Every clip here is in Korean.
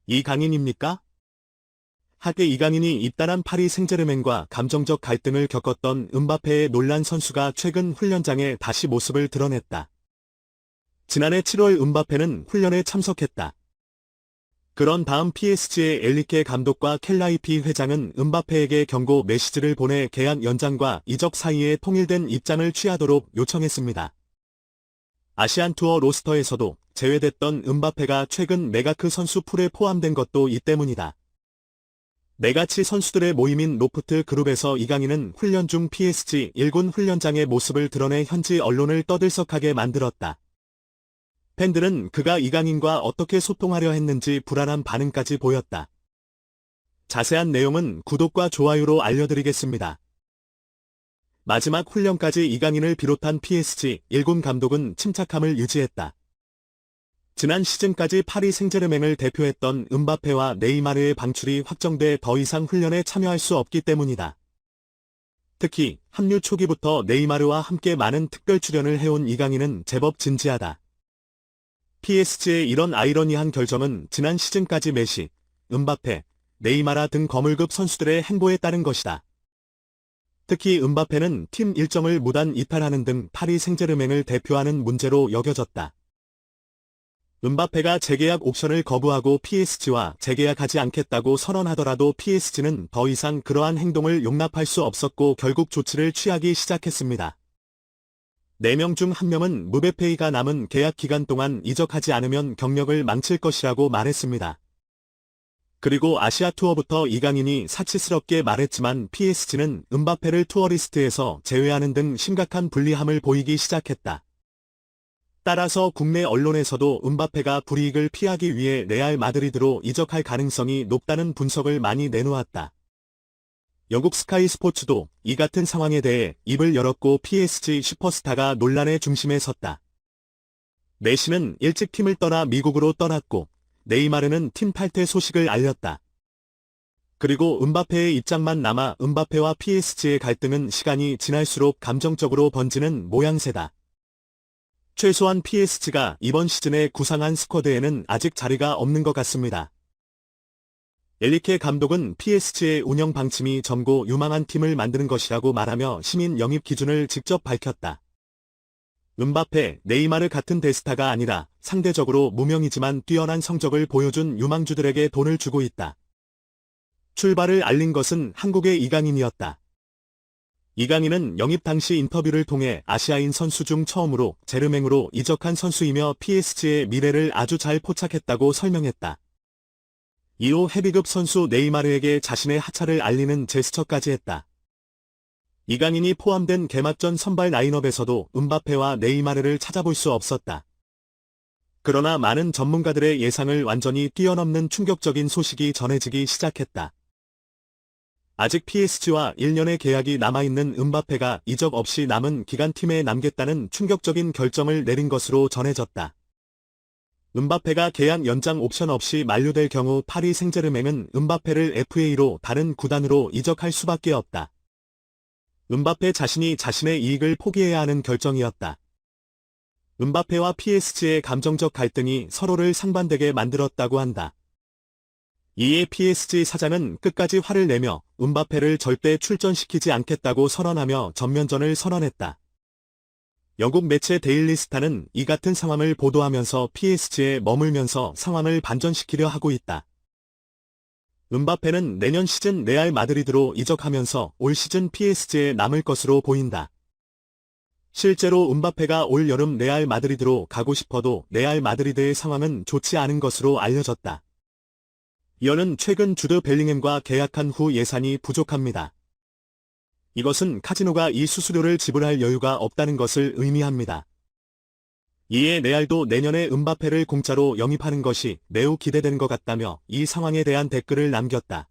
이강인입니까? 하계 이강인이 입단한 파리 생제르맹과 감정적 갈등을 겪었던 음바페의 논란 선수가 최근 훈련장에 다시 모습을 드러냈다. 지난해 7월 음바페는 훈련에 참석했다. 그런 다음 PSG의 엘리케 감독과 켈라이피 회장은 음바페에게 경고 메시지를 보내 계약 연장과 이적 사이에 통일된 입장을 취하도록 요청했습니다. 아시안 투어 로스터에서도 제외됐던 음바페가 최근 메가크 선수 풀에 포함된 것도 이 때문이다. 메가치 선수들의 모임인 로프트 그룹에서 이강인은 훈련 중 PSG 1군 훈련장의 모습을 드러내 현지 언론을 떠들썩하게 만들었다. 팬들은 그가 이강인과 어떻게 소통하려 했는지 불안한 반응까지 보였다. 자세한 내용은 구독과 좋아요로 알려드리겠습니다. 마지막 훈련까지 이강인을 비롯한 PSG 1군 감독은 침착함을 유지했다. 지난 시즌까지 파리 생제르맹을 대표했던 음바페와 네이마르의 방출이 확정돼 더 이상 훈련에 참여할 수 없기 때문이다. 특히 합류 초기부터 네이마르와 함께 많은 특별 출연을 해온 이강인은 제법 진지하다. PSG의 이런 아이러니한 결정은 지난 시즌까지 메시, 음바페, 네이마르 등 거물급 선수들의 행보에 따른 것이다. 특히 음바페는 팀 일정을 무단 이탈하는 등 파리 생제르맹을 대표하는 문제로 여겨졌다. 음바페가 재계약 옵션을 거부하고 PSG와 재계약하지 않겠다고 선언하더라도 PSG는 더 이상 그러한 행동을 용납할 수 없었고 결국 조치를 취하기 시작했습니다. 4명 중 1명은 무베페이가 남은 계약 기간 동안 이적하지 않으면 경력을 망칠 것이라고 말했습니다. 그리고 아시아 투어부터 이강인이 사치스럽게 말했지만 PSG는 음바페를 투어리스트에서 제외하는 등 심각한 불리함을 보이기 시작했다. 따라서 국내 언론에서도 음바페가 불이익을 피하기 위해 레알 마드리드로 이적할 가능성이 높다는 분석을 많이 내놓았다. 영국 스카이 스포츠도 이 같은 상황에 대해 입을 열었고 PSG 슈퍼스타가 논란의 중심에 섰다. 메시는 일찍 팀을 떠나 미국으로 떠났고 네이마르는 팀 탈퇴 소식을 알렸다. 그리고 음바페의 입장만 남아 음바페와 PSG의 갈등은 시간이 지날수록 감정적으로 번지는 모양새다. 최소한 PSG가 이번 시즌에 구상한 스쿼드에는 아직 자리가 없는 것 같습니다. 엘리케 감독은 PSG의 운영 방침이 젊고 유망한 팀을 만드는 것이라고 말하며 시민 영입 기준을 직접 밝혔다. 음바페, 네이마르 같은 대스타가 아니라 상대적으로 무명이지만 뛰어난 성적을 보여준 유망주들에게 돈을 주고 있다. 출발을 알린 것은 한국의 이강인이었다. 이강인은 영입 당시 인터뷰를 통해 아시아인 선수 중 처음으로 제르맹으로 이적한 선수이며 PSG의 미래를 아주 잘 포착했다고 설명했다. 이후 헤비급 선수 네이마르에게 자신의 하차를 알리는 제스처까지 했다. 이강인이 포함된 개막전 선발 라인업에서도 음바페와 네이마르를 찾아볼 수 없었다. 그러나 많은 전문가들의 예상을 완전히 뛰어넘는 충격적인 소식이 전해지기 시작했다. 아직 PSG와 1년의 계약이 남아있는 음바페가 이적 없이 남은 기간 팀에 남겠다는 충격적인 결정을 내린 것으로 전해졌다. 음바페가 계약 연장 옵션 없이 만료될 경우 파리 생제르맹은 음바페를 FA로 다른 구단으로 이적할 수밖에 없다. 음바페 자신이 자신의 이익을 포기해야 하는 결정이었다. 음바페와 PSG의 감정적 갈등이 서로를 상반되게 만들었다고 한다. 이에 PSG 사장은 끝까지 화를 내며 음바페를 절대 출전시키지 않겠다고 선언하며 전면전을 선언했다. 영국 매체 데일리 스타는 이 같은 상황을 보도하면서 PSG에 머물면서 상황을 반전시키려 하고 있다. 음바페는 내년 시즌 레알 마드리드로 이적하면서 올 시즌 PSG에 남을 것으로 보인다. 실제로 음바페가 올 여름 레알 마드리드로 가고 싶어도 레알 마드리드의 상황은 좋지 않은 것으로 알려졌다. 이어는 최근 주드 벨링햄과 계약한 후 예산이 부족합니다. 이것은 카지노가 이 수수료를 지불할 여유가 없다는 것을 의미합니다. 이에 레알도 내년에 음바페를 공짜로 영입하는 것이 매우 기대되는 것 같다며 이 상황에 대한 댓글을 남겼다.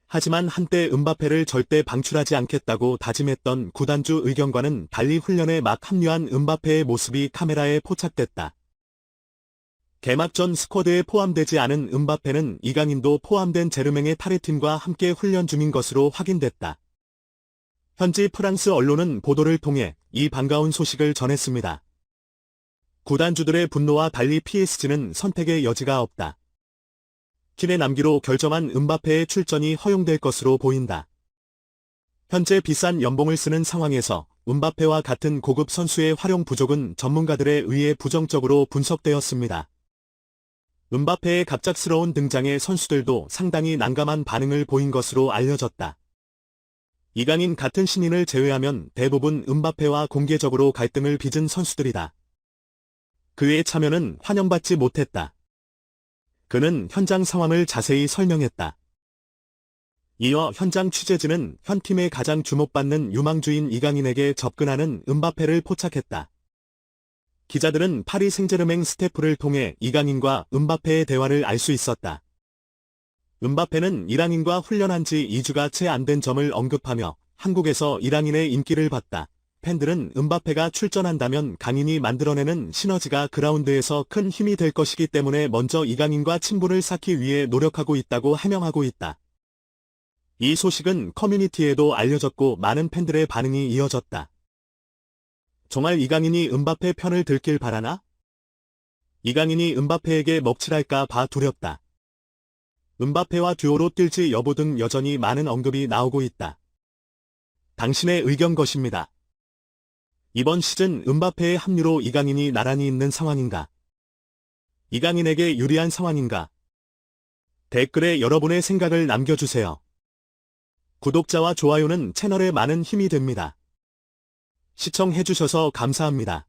하지만 한때 음바페를 절대 방출하지 않겠다고 다짐했던 구단주 의견과는 달리 훈련에 막 합류한 음바페의 모습이 카메라에 포착됐다. 개막전 스쿼드에 포함되지 않은 음바페는 이강인도 포함된 제르맹의 타레팀과 함께 훈련 중인 것으로 확인됐다. 현지 프랑스 언론은 보도를 통해 이 반가운 소식을 전했습니다. 구단주들의 분노와 달리 PSG는 선택의 여지가 없다. 킨에 남기로 결정한 음바페의 출전이 허용될 것으로 보인다. 현재 비싼 연봉을 쓰는 상황에서 음바페와 같은 고급 선수의 활용 부족은 전문가들에 의해 부정적으로 분석되었습니다. 음바페의 갑작스러운 등장에 선수들도 상당히 난감한 반응을 보인 것으로 알려졌다. 이강인 같은 신인을 제외하면 대부분 음바페와 공개적으로 갈등을 빚은 선수들이다. 그의 참여는 환영받지 못했다. 그는 현장 상황을 자세히 설명했다. 이어 현장 취재진은 현 팀의 가장 주목받는 유망주인 이강인에게 접근하는 음바페를 포착했다. 기자들은 파리 생제르맹 스태프를 통해 이강인과 음바페의 대화를 알 수 있었다. 음바페는 이강인과 훈련한 지 2주가 채 안 된 점을 언급하며 한국에서 이강인의 인기를 받다. 팬들은 음바페가 출전한다면 강인이 만들어내는 시너지가 그라운드에서 큰 힘이 될 것이기 때문에 먼저 이강인과 친분을 쌓기 위해 노력하고 있다고 해명하고 있다. 이 소식은 커뮤니티에도 알려졌고 많은 팬들의 반응이 이어졌다. 정말 이강인이 음바페 편을 들길 바라나? 이강인이 음바페에게 먹칠할까 봐 두렵다. 음바페와 듀오로 뛸지 여부 등 여전히 많은 언급이 나오고 있다. 당신의 의견 것입니다. 이번 시즌 음바페의 합류로 이강인이 나란히 있는 상황인가? 이강인에게 유리한 상황인가? 댓글에 여러분의 생각을 남겨주세요. 구독자와 좋아요는 채널에 많은 힘이 됩니다. 시청해주셔서 감사합니다.